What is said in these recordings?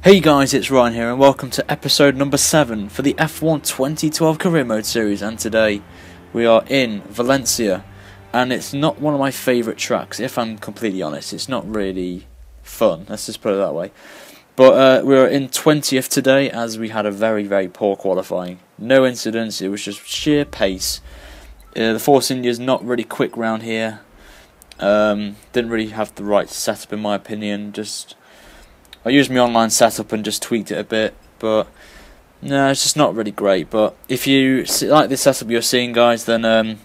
Hey guys, it's Ryan here and welcome to episode number 7 for the F1 2012 Career Mode series, and today we are in Valencia and it's not one of my favourite tracks, if I'm completely honest. It's not really fun, let's just put it that way. But we are in 20th today as we had a very poor qualifying. No incidents, it was just sheer pace. The Force India's not really quick round here. Didn't really have the right setup in my opinion. I used my online setup and just tweaked it a bit, but no, it's just not really great. But if you like this setup you're seeing, guys, then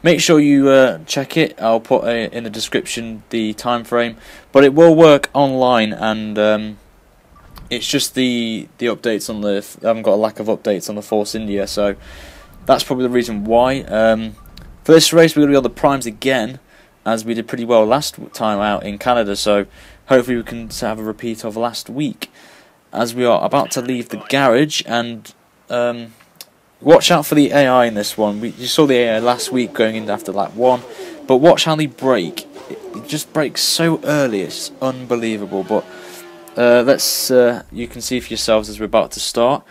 make sure you check it. I'll put in the description the time frame, but it will work online, and it's just the updates on the. I haven't got a lack of updates on the Force India, so that's probably the reason why. For this race, we're going to be on the primes again, as we did pretty well last time out in Canada, so hopefully we can have a repeat of last week, as we are about to leave the garage. And watch out for the AI in this one. You saw the AI last week going in after lap 1, but watch how they brake. It just brakes so early, it's unbelievable. But you can see for yourselves as we're about to start.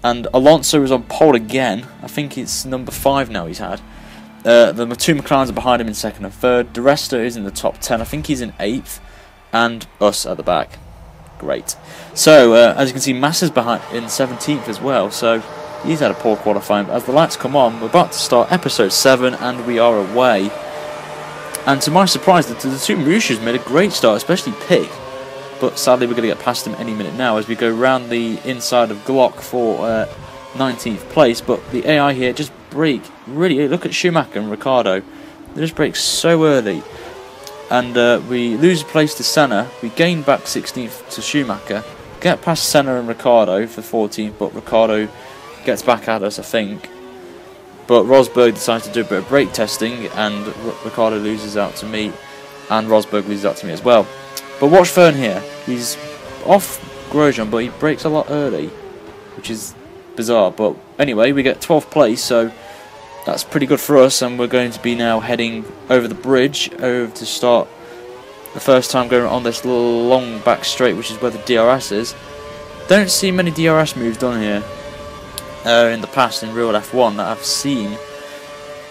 And Alonso is on pole again. I think it's number 5 now he's had. The two McLarens are behind him in 2nd and 3rd. De Resta is in the top 10. I think he's in 8th. And us at the back. Great. So, as you can see, Massa's behind in 17th as well. So, he's had a poor qualifying. But as the lights come on, we're about to start episode 7, and we are away. And to my surprise, the two Marushas made a great start, especially Pick. But sadly, we're going to get past him any minute now as we go round the inside of Glock for 19th place. But the AI here just brake really. Look at Schumacher and Ricciardo. They just brake so early. And we lose a place to Senna. We gain back 16th to Schumacher. Get past Senna and Ricciardo for 14th, but Ricciardo gets back at us, I think. But Rosberg decides to do a bit of brake testing, and Ricciardo loses out to me, and Rosberg loses out to me as well. But watch Fern here. He's off Grosjean, but he brakes a lot early, which is bizarre. But anyway, we get 12th place, so that's pretty good for us, and we're going to be now heading over the bridge over to start the first time going on this long back straight, which is where the DRS is. Don't see many DRS moves done here in the past in real F1 that I've seen,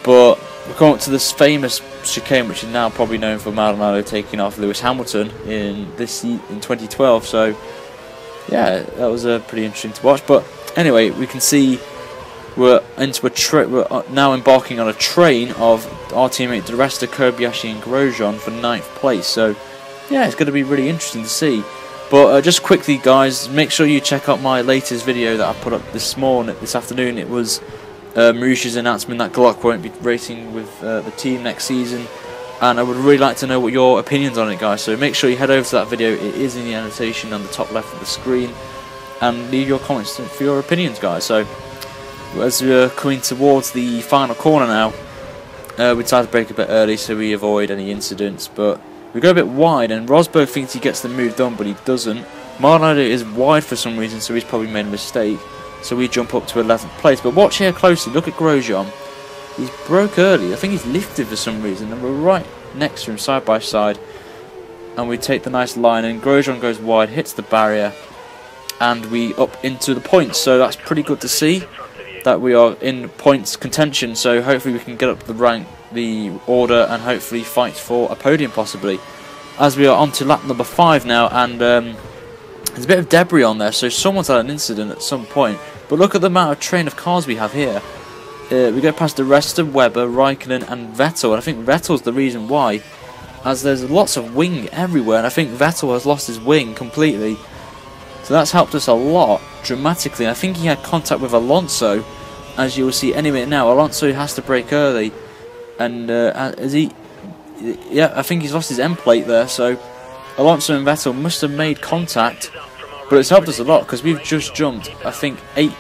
but we're coming up to this famous chicane, which is now probably known for Maldonado taking off Lewis Hamilton in 2012. So yeah, that was pretty interesting to watch. But anyway, we can see we're now embarking on a train of our teammate De Resta, Kobayashi and Grosjean for 9th place. So yeah, it's going to be really interesting to see. But just quickly, guys, make sure you check out my latest video that I put up this afternoon. It was Marusha's announcement that Glock won't be racing with the team next season, and I would really like to know what your opinions on it, guys. So make sure you head over to that video. It is in the annotation on the top left of the screen, and leave your comments for your opinions, guys. So as we're coming towards the final corner now, we decided to brake a bit early so we avoid any incidents, but we go a bit wide, and Rosberg thinks he gets the move done, but he doesn't. Maldonado is wide for some reason, so he's probably made a mistake, so we jump up to 11th place. But watch here closely, look at Grosjean. He's broke early, I think he's lifted for some reason, and we're right next to him side by side, and we take the nice line, and Grosjean goes wide, hits the barrier, and we up into the points. So that's pretty good to see that we are in points contention, so hopefully we can get up the rank, the order, and hopefully fight for a podium possibly. As we are on to lap number 5 now, and there's a bit of debris on there, so someone's had an incident at some point. But look at the amount of train of cars we have here. We go past the rest of Webber, Raikkonen and Vettel, and I think Vettel's the reason why, as there's lots of wing everywhere, and I think Vettel has lost his wing completely. So that's helped us a lot, dramatically. I think he had contact with Alonso, as you will see any minute now. Alonso has to brake early, and yeah, I think he's lost his end plate there. So Alonso and Vettel must have made contact, but it's helped us a lot because we've just jumped, I think, 4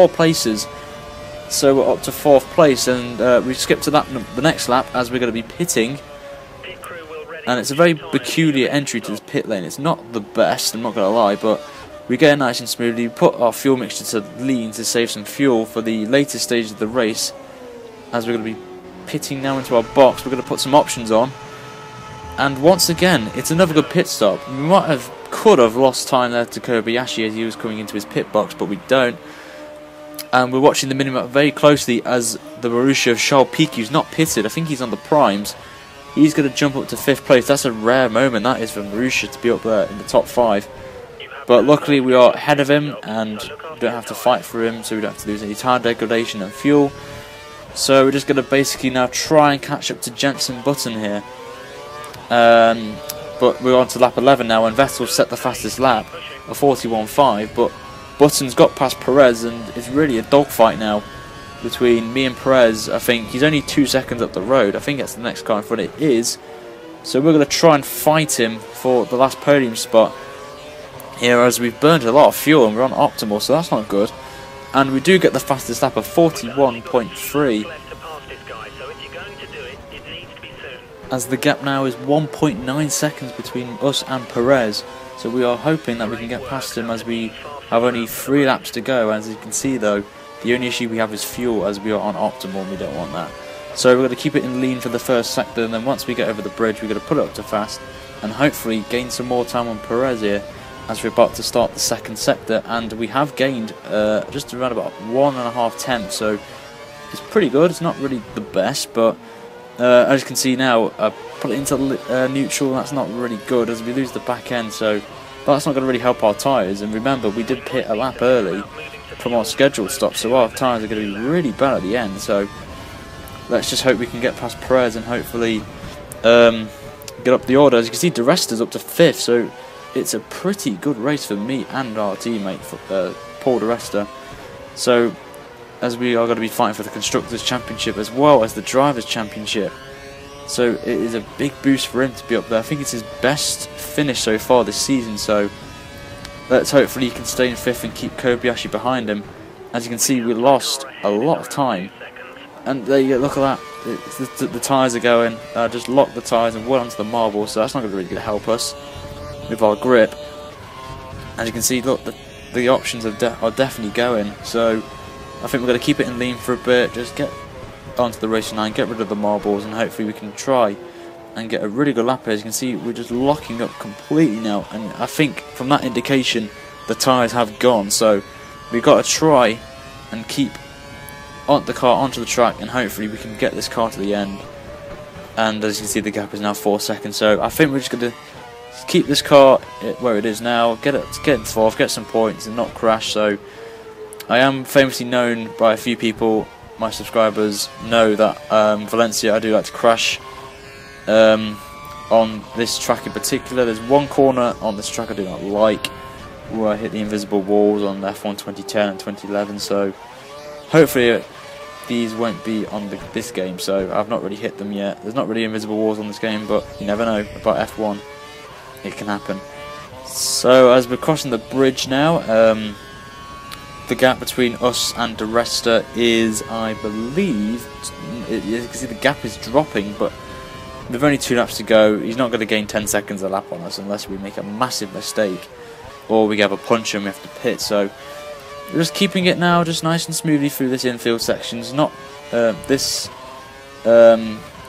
places. So we're up to 4th place, and we skipped to the next lap as we're going to be pitting. And it's a very peculiar entry to this pit lane. It's not the best, I'm not going to lie, but we get it nice and smoothly. We put our fuel mixture to lean to save some fuel for the later stage of the race. As we're going to be pitting now into our box, we're going to put some options on. And once again, it's another good pit stop. We might have could have lost time there to Kobayashi as he was coming into his pit box, but we don't. And we're watching the minimap very closely as the Marussia of Charles Piquet, who's not pitted, I think he's on the primes. He's going to jump up to 5th place. That's a rare moment, that is, for Marussia to be up there in the top 5. But luckily we are ahead of him and we don't have to fight for him, so we don't have to lose any tyre degradation and fuel. So we're just going to basically now try and catch up to Jenson Button here. But we're on to lap 11 now, and Vettel set the fastest lap, a 41.5, but Button's got past Perez, and it's really a dogfight now between me and Perez. I think he's only 2 seconds up the road. I think that's the next car in front. It is. So we're going to try and fight him for the last podium spot here, as we've burned a lot of fuel and we're on optimal, so that's not good. And we do get the fastest lap of 41.3. as the gap now is 1.9 seconds between us and Perez. So we are hoping that we can get past him, as we have only 3 laps to go. As you can see though, the only issue we have is fuel, as we are on optimal and we don't want that. So we're going to keep it in lean for the first sector, and then once we get over the bridge we're going to put it up to fast and hopefully gain some more time on Perez here as we're about to start the second sector. And we have gained just around about 1.5 tenths, so it's pretty good. It's not really the best, but as you can see now, put it into neutral. That's not really good, as we lose the back end, so that's not going to really help our tyres. And remember, we did pit a lap early from our scheduled stop, so our tyres are going to be really bad at the end. So let's just hope we can get past Perez and hopefully get up the order. As you can see, Di Resta's up to 5th, so it's a pretty good race for me and our teammate, Paul Di Resta. So as we are going to be fighting for the Constructors' Championship as well as the Drivers' Championship. So it is a big boost for him to be up there. I think it's his best finish so far this season, so let's hopefully he can stay in 5th and keep Kobayashi behind him. As you can see, we lost a lot of time. And there you go, look at that. The tyres are going. Just lock the tyres and went onto the marble, so that's not really going to help us with our grip. As you can see, look, the options are definitely going. So I think we're going to keep it in lean for a bit, just get onto the racing line, get rid of the marbles, and hopefully we can try and get a really good lap here. As you can see, we're just locking up completely now, and I think from that indication the tyres have gone, so we've got to try and keep the car onto the track, and hopefully we can get this car to the end. And as you can see, the gap is now 4 seconds, so I think we're just going to keep this car where it is now, get in 4th, get some points and not crash. So I am famously known by a few people, my subscribers know that Valencia, I do like to crash on this track in particular. There's one corner on this track I do not like, where I hit the invisible walls on F1 2010 and 2011, so hopefully these won't be on this game. So I've not really hit them yet. There's not really invisible walls on this game, but you never know about F1, it can happen. So as we're crossing the bridge now, the gap between us and Di Resta is, I believe, you can see the gap is dropping, but with only 2 laps to go, he's not going to gain 10 seconds a lap on us unless we make a massive mistake or we have a punch and we have to pit. So we're just keeping it now, just nice and smoothly through this infield section. It's not this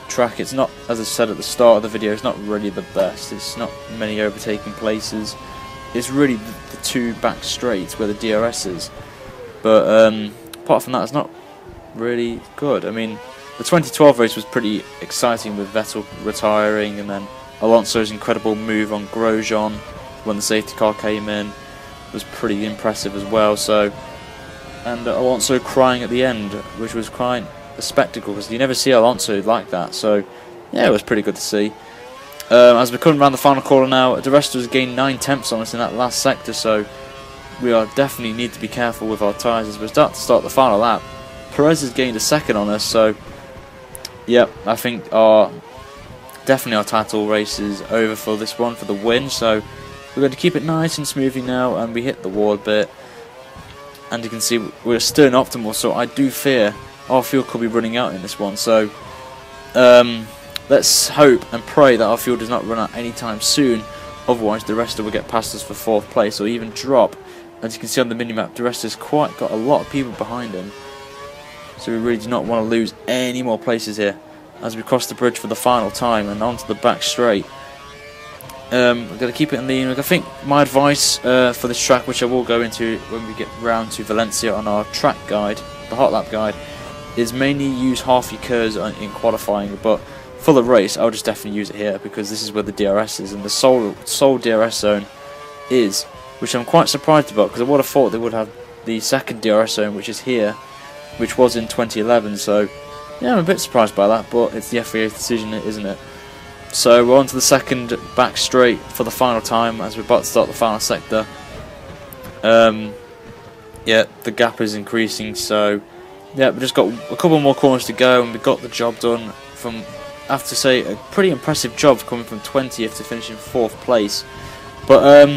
track, it's not, as I said at the start of the video, it's not really the best. It's not many overtaking places. It's really the 2 back straights where the DRS is. But apart from that, it's not really good. I mean, the 2012 race was pretty exciting with Vettel retiring, and then Alonso's incredible move on Grosjean when the safety car came in was pretty impressive as well. So, and Alonso crying at the end, which was quite a spectacle, because you never see Alonso like that. So yeah, it was pretty good to see. As we're coming around the final corner now, Di Resta has gained 9 tenths on us in that last sector, so we are definitely need to be careful with our tyres as we start the final lap. Perez has gained a second on us, so yep, I think definitely our title race is over for this one, for the win. So we're going to keep it nice and smoothly now, and we hit the wall a bit, and you can see we're still in optimal, so I do fear our fuel could be running out in this one. So let's hope and pray that our fuel does not run out anytime soon, otherwise Di Resta will get past us for 4th place or even drop. As you can see on the minimap, Di Resta's quite got a lot of people behind him, so we really do not want to lose any more places here as we cross the bridge for the final time and onto the back straight. We're going to keep it in lean. I think my advice for this track, which I will go into when we get round to Valencia on our track guide, the hot lap guide, is mainly use half your curves in qualifying, but for the race I'll just definitely use it here because this is where the DRS is, and the sole DRS zone is, which I'm quite surprised about because I would have thought they would have the second DRS zone, which is here, which was in 2011, so yeah, I'm a bit surprised by that, but it's the FIA's decision, isn't it? So we're on to the second back straight for the final time as we're about to start the final sector. Yeah, the gap is increasing, so yeah, we've just got a couple more corners to go and we got the job done. From, I have to say, a pretty impressive job coming from 20th to finishing 4th place. But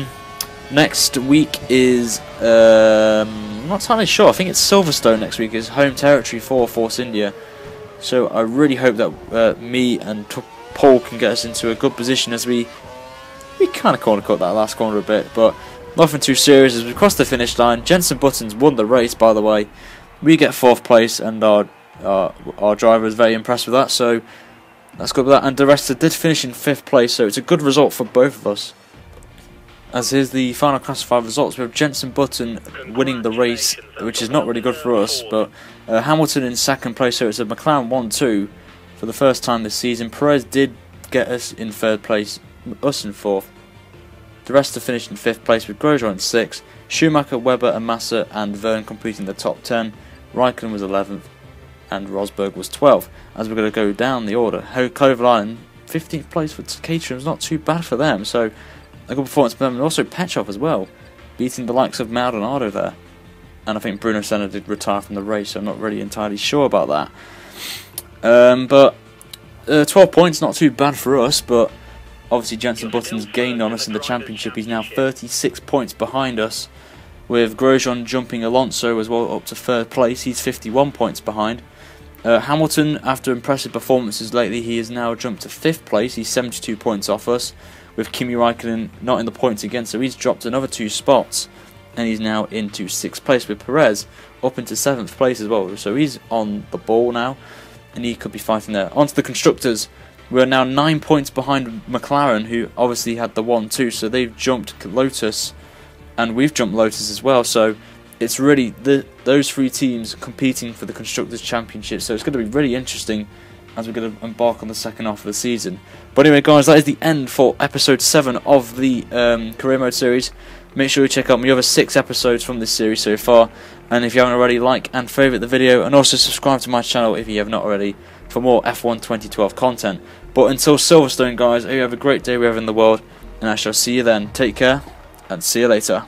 next week is, I'm not entirely sure, I think it's Silverstone next week, is home territory for Force India. So I really hope that me and Paul can get us into a good position as we kind of corner cut that last corner a bit, but nothing too serious as we cross the finish line. Jenson Button's won the race, by the way. We get 4th place, and our driver is very impressed with that, so that's good with that. And De Resta did finish in 5th place, so it's a good result for both of us. As here's the final classified results, we have Jenson Button winning the race, which is not really good for us, but Hamilton in 2nd place, so it's a McLaren 1-2 for the first time this season. Perez did get us in 3rd place, us in 4th. De Resta finished in 5th place with Grosjean in 6th. Schumacher, Webber and Massa and Verne completing the top 10. Raikkonen was 11th and Rosberg was 12th. As we're going to go down the order, Kovalainen 15th place for Caterham is not too bad for them, so a good performance for them, and also Petrov as well, beating the likes of Maldonado there. And I think Bruno Senna did retire from the race, so I'm not really entirely sure about that. But 12 points, not too bad for us, but obviously Jenson Button's gained on us in the championship. He's now 36 points behind us, with Grosjean jumping Alonso as well up to 3rd place. He's 51 points behind. Hamilton, after impressive performances lately, he has now jumped to 5th place. He's 72 points off us, with Kimi Raikkonen not in the points again, so he's dropped another 2 spots, and he's now into 6th place, with Perez up into 7th place as well, so he's on the ball now, and he could be fighting there. On to the constructors. We're now 9 points behind McLaren, who obviously had the 1-2, so they've jumped Lotus, and we've jumped Lotus as well, so it's really those 3 teams competing for the Constructors' Championship, so it's going to be really interesting as we're going to embark on the second half of the season. But anyway guys, that is the end for episode 7 of the Career Mode series. Make sure you check out my other 6 episodes from this series so far, and if you haven't already, like and favourite the video, and also subscribe to my channel if you have not already for more F1 2012 content. But until Silverstone guys, I hope you have a great day wherever in the world, and I shall see you then. Take care, and see you later.